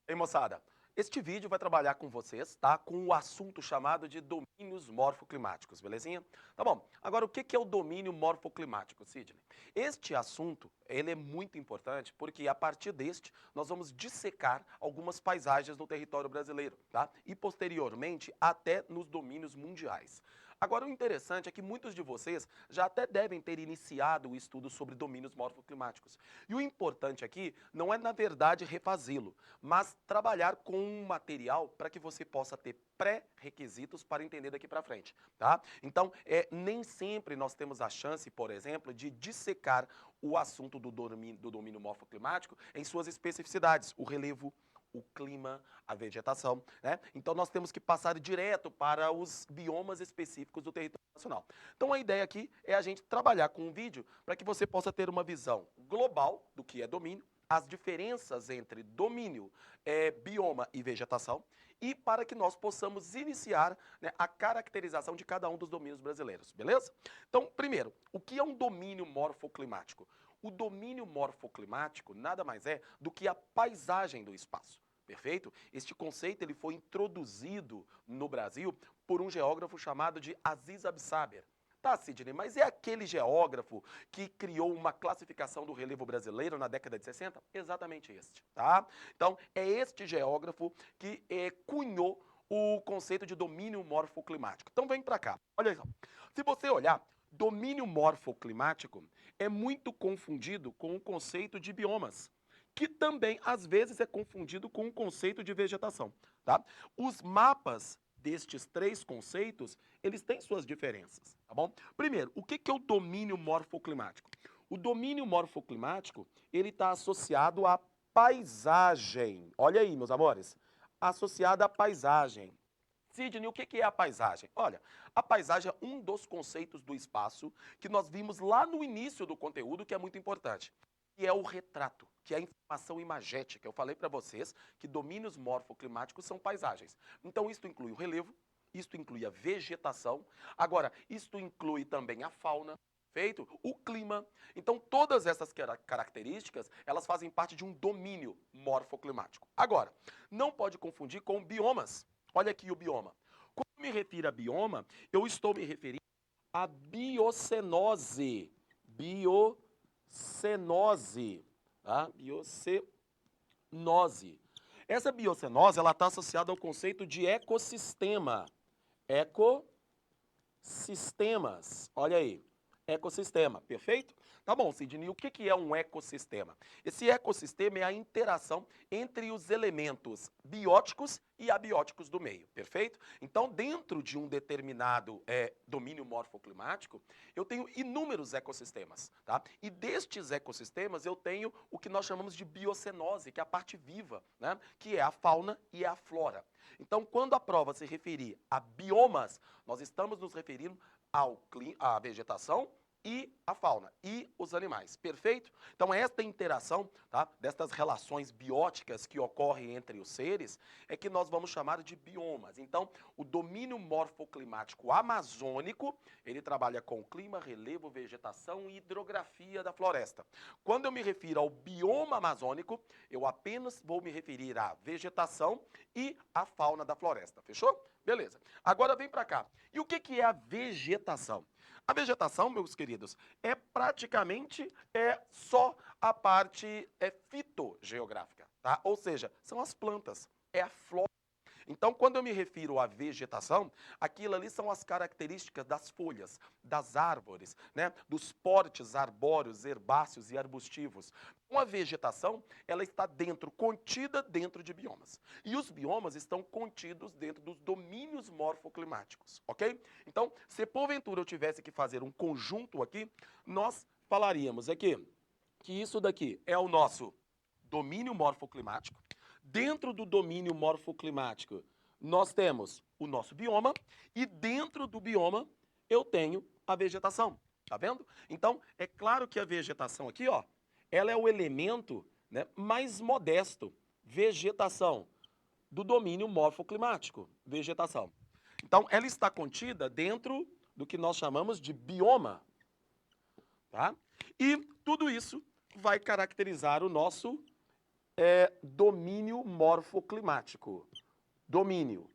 Ei, moçada, este vídeo vai trabalhar com vocês, tá? Com o assunto chamado de domínios morfoclimáticos, belezinha? Tá bom. Agora, o que é o domínio morfoclimático, Sidney? Este assunto, ele é muito importante porque a partir deste nós vamos dissecar algumas paisagens no território brasileiro, tá? E posteriormente até nos domínios mundiais. Agora, o interessante é que muitos de vocês já até devem ter iniciado o estudo sobre domínios morfoclimáticos. E o importante aqui não é, na verdade, refazê-lo, mas trabalhar com um material para que você possa ter pré-requisitos para entender daqui para frente, tá? Então, nem sempre nós temos a chance, por exemplo, de dissecar o assunto do domínio morfoclimático em suas especificidades, o relevo, o clima, a vegetação, né? Então nós temos que passar direto para os biomas específicos do território nacional. Então a ideia aqui é a gente trabalhar com um vídeo para que você possa ter uma visão global do que é domínio, as diferenças entre domínio, bioma e vegetação, e para que nós possamos iniciar, né, a caracterização de cada um dos domínios brasileiros, beleza? Então, primeiro, o que é um domínio morfoclimático? O domínio morfoclimático nada mais é do que a paisagem do espaço. Perfeito? Este conceito ele foi introduzido no Brasil por um geógrafo chamado de Aziz Absaber. Tá, Sidney, mas é aquele geógrafo que criou uma classificação do relevo brasileiro na década de 60? Exatamente este, tá? Então, é este geógrafo que cunhou o conceito de domínio morfoclimático. Então, vem para cá. Olha só. Se você olhar, domínio morfoclimático é muito confundido com o conceito de biomas, que também às vezes é confundido com o conceito de vegetação, tá? Os mapas destes três conceitos, eles têm suas diferenças, tá bom? Primeiro, o que é o domínio morfoclimático? O domínio morfoclimático, ele está associado à paisagem. Olha aí, meus amores, associado à paisagem. Sidney, o que é a paisagem? Olha, a paisagem é um dos conceitos do espaço que nós vimos lá no início do conteúdo, que é muito importante, que é o retrato, que é a informação imagética. Eu falei para vocês que domínios morfoclimáticos são paisagens. Então, isto inclui o relevo, isto inclui a vegetação, agora, isto inclui também a fauna, feito, o clima. Então, todas essas características, elas fazem parte de um domínio morfoclimático. Agora, não pode confundir com biomas. Olha aqui o bioma. Quando me refiro a bioma, eu estou me referindo à biocenose. Biocenose. Tá? Biocenose. Essa biocenose ela está associada ao conceito de ecossistema. Ecossistemas. Olha aí. Ecossistema, perfeito? Tá bom, Sidney, o que é um ecossistema? Esse ecossistema é a interação entre os elementos bióticos e abióticos do meio, perfeito? Então, dentro de um determinado domínio morfoclimático, eu tenho inúmeros ecossistemas, tá? E destes ecossistemas eu tenho o que nós chamamos de biocenose, que é a parte viva, né? Que é a fauna e a flora. Então, quando a prova se referir a biomas, nós estamos nos referindo à vegetação e a fauna e os animais, perfeito? Então esta interação, tá, destas relações bióticas que ocorrem entre os seres é que nós vamos chamar de biomas. Então o domínio morfoclimático amazônico, ele trabalha com clima, relevo, vegetação e hidrografia da floresta. Quando eu me refiro ao bioma amazônico, eu apenas vou me referir à vegetação e à fauna da floresta, fechou? Beleza. Agora vem para cá. E o que é a vegetação? A vegetação, meus queridos, é praticamente só a parte fitogeográfica, tá? Ou seja, são as plantas, é a flora. Então, quando eu me refiro à vegetação, aquilo ali são as características das folhas, das árvores, né? Dos portes arbóreos, herbáceos e arbustivos. Uma vegetação, ela está dentro, contida dentro de biomas. E os biomas estão contidos dentro dos domínios morfoclimáticos, ok? Então, se porventura eu tivesse que fazer um conjunto aqui, nós falaríamos aqui que isso daqui é o nosso domínio morfoclimático. Dentro do domínio morfoclimático, nós temos o nosso bioma e dentro do bioma eu tenho a vegetação. Tá vendo? Então, é claro que a vegetação aqui, ó, ela é o elemento, né, mais modesto. Vegetação do domínio morfoclimático. Vegetação. Então, ela está contida dentro do que nós chamamos de bioma. Tá? E tudo isso vai caracterizar o nosso domínio morfoclimático. Domínio.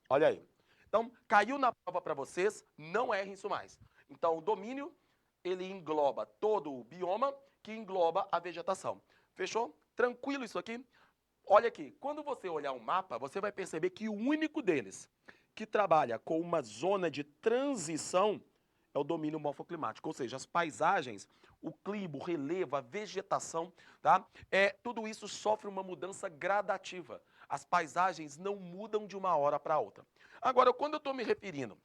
Olha aí. Então, caiu na prova para vocês, não errem isso mais. Então, o domínio, ele engloba todo o bioma, que engloba a vegetação. Fechou? Tranquilo isso aqui? Olha aqui, quando você olhar um mapa, você vai perceber que o único deles que trabalha com uma zona de transição é o domínio morfoclimático, ou seja, as paisagens, o clima, o relevo, a vegetação, tá? Tudo isso sofre uma mudança gradativa. As paisagens não mudam de uma hora para outra. Agora, quando eu estou me referindo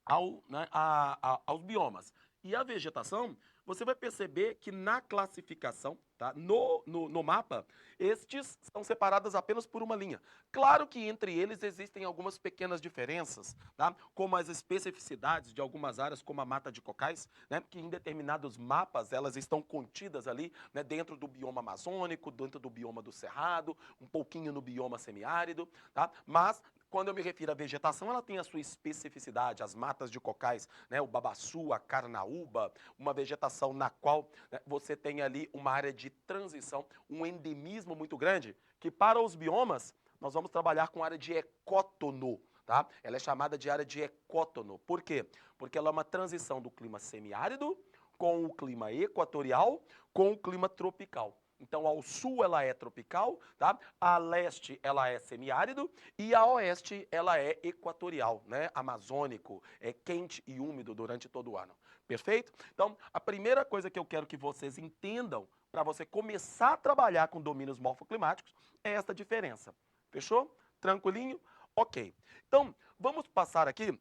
aos biomas e à vegetação, você vai perceber que na classificação, tá, no mapa, estes são separados apenas por uma linha. Claro que entre eles existem algumas pequenas diferenças, tá, como as especificidades de algumas áreas, como a mata de cocais, né, que em determinados mapas elas estão contidas ali, né, dentro do bioma amazônico, dentro do bioma do cerrado, um pouquinho no bioma semiárido, tá, mas quando eu me refiro à vegetação, ela tem a sua especificidade, as matas de cocais, né, o babaçu, a carnaúba, uma vegetação na qual, né, você tem ali uma área de transição, um endemismo muito grande, que para os biomas, nós vamos trabalhar com área de ecótono, tá? Ela é chamada de área de ecótono. Por quê? Porque ela é uma transição do clima semiárido com o clima equatorial com o clima tropical. Então, ao sul ela é tropical, tá? A leste ela é semiárido e a oeste ela é equatorial, né? Amazônico, é quente e úmido durante todo o ano. Perfeito? Então, a primeira coisa que eu quero que vocês entendam para você começar a trabalhar com domínios morfoclimáticos é esta diferença. Fechou? Tranquilinho? Ok. Então, vamos passar aqui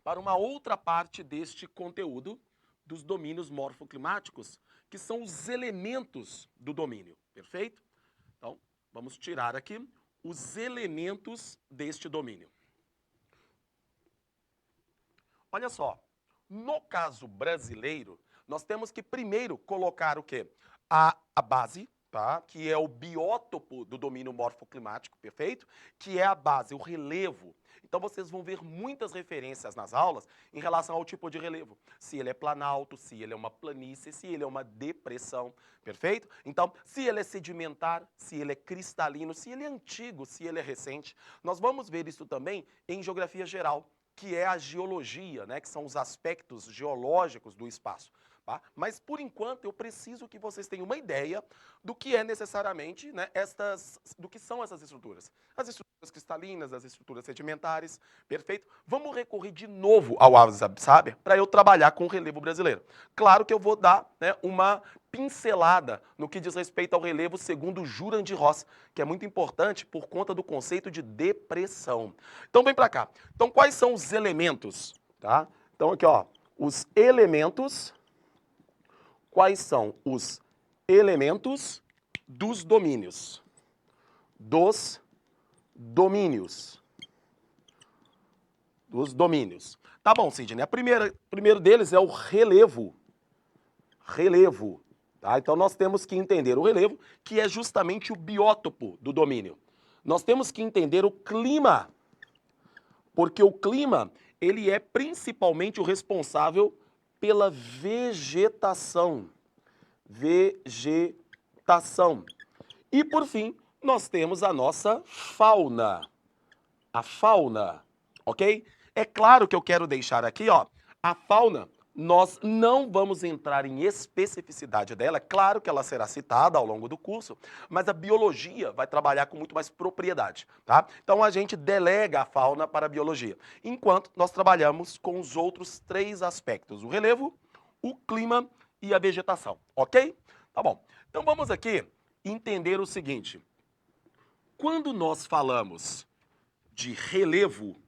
para uma outra parte deste conteúdo dos domínios morfoclimáticos, que são os elementos do domínio, perfeito? Então, vamos tirar aqui os elementos deste domínio. Olha só, no caso brasileiro, nós temos que primeiro colocar o quê? A base, tá? Que é o biótopo do domínio morfoclimático, perfeito? Que é a base, o relevo. Então vocês vão ver muitas referências nas aulas em relação ao tipo de relevo. Se ele é planalto, se ele é uma planície, se ele é uma depressão, perfeito? Então, se ele é sedimentar, se ele é cristalino, se ele é antigo, se ele é recente. Nós vamos ver isso também em geografia geral, que é a geologia, né? Que são os aspectos geológicos do espaço. Tá? Mas, por enquanto, eu preciso que vocês tenham uma ideia do que é necessariamente, né, do que são essas estruturas. As estruturas cristalinas, as estruturas sedimentares, perfeito? Vamos recorrer de novo ao Saber para eu trabalhar com o relevo brasileiro. Claro que eu vou dar, né, uma pincelada no que diz respeito ao relevo segundo Jurandir Ross, que é muito importante por conta do conceito de depressão. Então, vem para cá. Então, quais são os elementos? Tá? Então, aqui, ó, os elementos. Quais são os elementos dos domínios? Dos domínios. Dos domínios. Tá bom, Sidney. Primeiro deles é o relevo. Relevo. Tá? Então, nós temos que entender o relevo, que é justamente o biótopo do domínio. Nós temos que entender o clima, porque o clima, ele é principalmente o responsável pela vegetação. Vegetação. E, por fim, nós temos a nossa fauna. A fauna, ok? É claro que eu quero deixar aqui, ó, a fauna, nós não vamos entrar em especificidade dela, é claro que ela será citada ao longo do curso, mas a biologia vai trabalhar com muito mais propriedade, tá? Então a gente delega a fauna para a biologia, enquanto nós trabalhamos com os outros três aspectos, o relevo, o clima e a vegetação, ok? Tá bom. Então vamos aqui entender o seguinte. Quando nós falamos de relevo,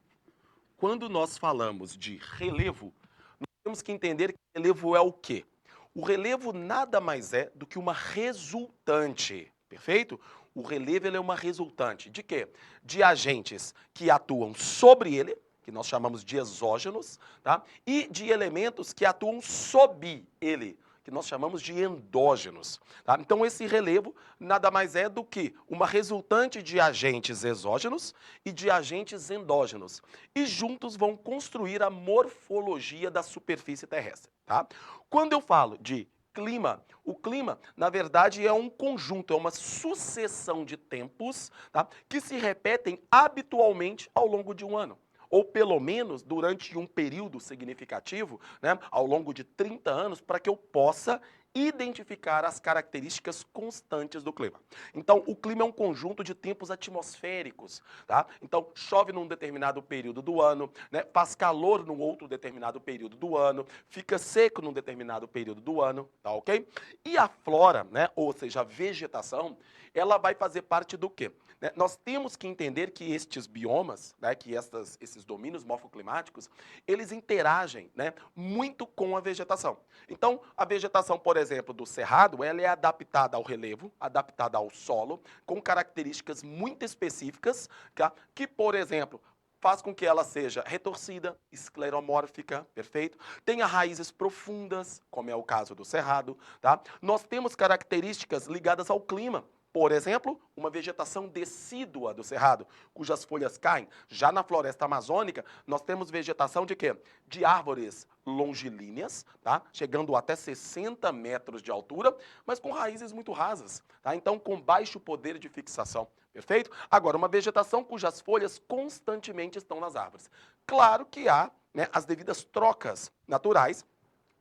nós temos que entender que relevo é o quê? O relevo nada mais é do que uma resultante, perfeito? O relevo ele é uma resultante de quê? De agentes que atuam sobre ele, que nós chamamos de exógenos, tá? E de elementos que atuam sob ele, que nós chamamos de endógenos. Tá? Então, esse relevo nada mais é do que uma resultante de agentes exógenos e de agentes endógenos. E juntos vão construir a morfologia da superfície terrestre. Tá? Quando eu falo de clima? O clima, na verdade, é um conjunto, é uma sucessão de tempos, tá, que se repetem habitualmente ao longo de um ano. Ou pelo menos durante um período significativo, né, ao longo de 30 anos, para que eu possa identificar as características constantes do clima. Então, o clima é um conjunto de tempos atmosféricos, tá? Então, chove num determinado período do ano, né? Faz calor num outro determinado período do ano, fica seco num determinado período do ano, tá ok? E a flora, né, ou seja, a vegetação, ela vai fazer parte do quê? Né? Nós temos que entender que estes biomas, né, que esses domínios morfoclimáticos, eles interagem, né, muito com a vegetação. Então, a vegetação, por exemplo, do cerrado, ela é adaptada ao relevo, adaptada ao solo, com características muito específicas, tá? Que, por exemplo, faz com que ela seja retorcida, escleromórfica, perfeito? Tenha raízes profundas, como é o caso do cerrado, tá? Nós temos características ligadas ao clima. Por exemplo, uma vegetação decídua do cerrado, cujas folhas caem. Já na floresta amazônica, nós temos vegetação de quê? De árvores longilíneas, tá? Chegando até 60 metros de altura, mas com raízes muito rasas, tá? Então, com baixo poder de fixação, perfeito? Agora, uma vegetação cujas folhas constantemente estão nas árvores. Claro que há, né, as devidas trocas naturais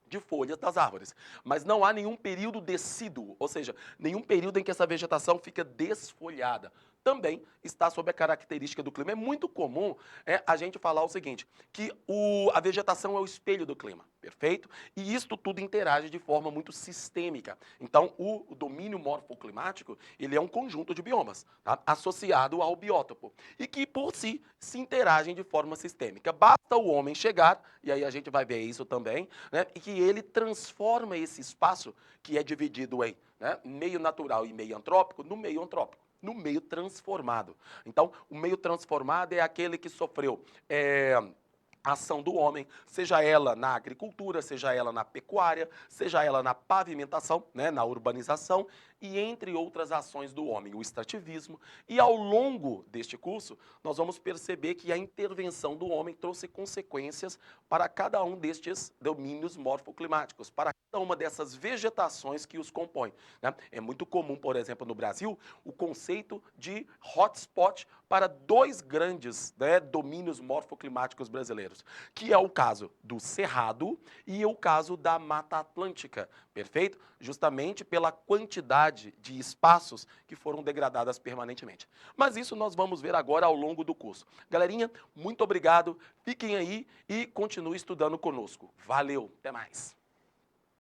de folhas das árvores. Mas não há nenhum período decíduo, ou seja, nenhum período em que essa vegetação fica desfolhada. Também está sob a característica do clima. É muito comum a gente falar o seguinte, que a vegetação é o espelho do clima, perfeito? E isto tudo interage de forma muito sistêmica. Então, o domínio morfoclimático, ele é um conjunto de biomas, tá? Associado ao biótopo, e que, por si, se interagem de forma sistêmica. Basta o homem chegar, e aí a gente vai ver isso também, né, e que ele transforma esse espaço, que é dividido em, né, meio natural e meio antrópico, no meio antrópico, no meio transformado. Então, o meio transformado é aquele que sofreu a ação do homem, seja ela na agricultura, seja ela na pecuária, seja ela na pavimentação, né, na urbanização, e entre outras ações do homem, o extrativismo. E ao longo deste curso, nós vamos perceber que a intervenção do homem trouxe consequências para cada um destes domínios morfoclimáticos, para cada uma dessas vegetações que os compõem, né? É muito comum, por exemplo, no Brasil, o conceito de hotspot para dois grandes, né, domínios morfoclimáticos brasileiros, que é o caso do Cerrado e o caso da Mata Atlântica, perfeito? Justamente pela quantidade de espaços que foram degradadas permanentemente. Mas isso nós vamos ver agora ao longo do curso. Galerinha, muito obrigado, fiquem aí e continuem estudando conosco. Valeu, até mais!